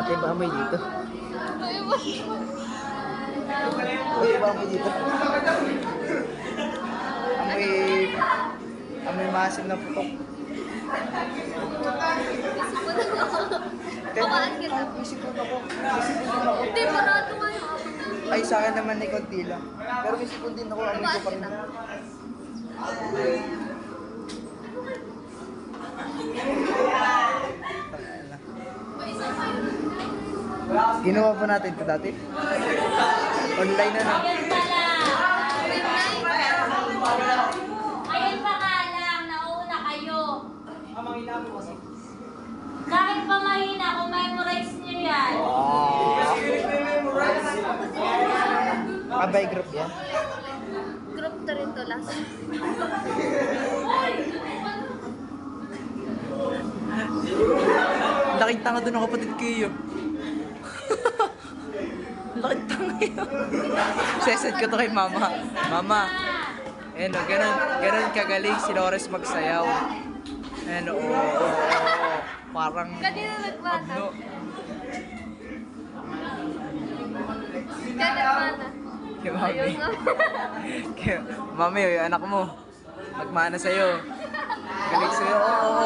Ate, ba amoy dito? Uy, ba amoy dito? Amoy masim na putok. Kamaan kita. Isipon ako. Isipon din ako. Hindi, parado kayo. Ay, sa akin naman ay konti lang. Pero may sipon din ako. Amoy ko pa rin. Ginawa pa natin ito dati. Online na. Ayun pa nga lang, nauna kayo. Kahit pa mahina, kung memorize nyo yan. Abay group yan. Group to rin to last. Laking tanga doon ang kapatid ko yun. Laking tanga yun. Sesend ko to kay mama. Mama. Ayan o, ganun kagaling si Lores magsayaw. Ayan o, parang Kanina nagmana. abno. Kanina Kay mami. Ayun nga. Mami, yung anak mo. Magmana sa'yo. Galing sa'yo. Oo.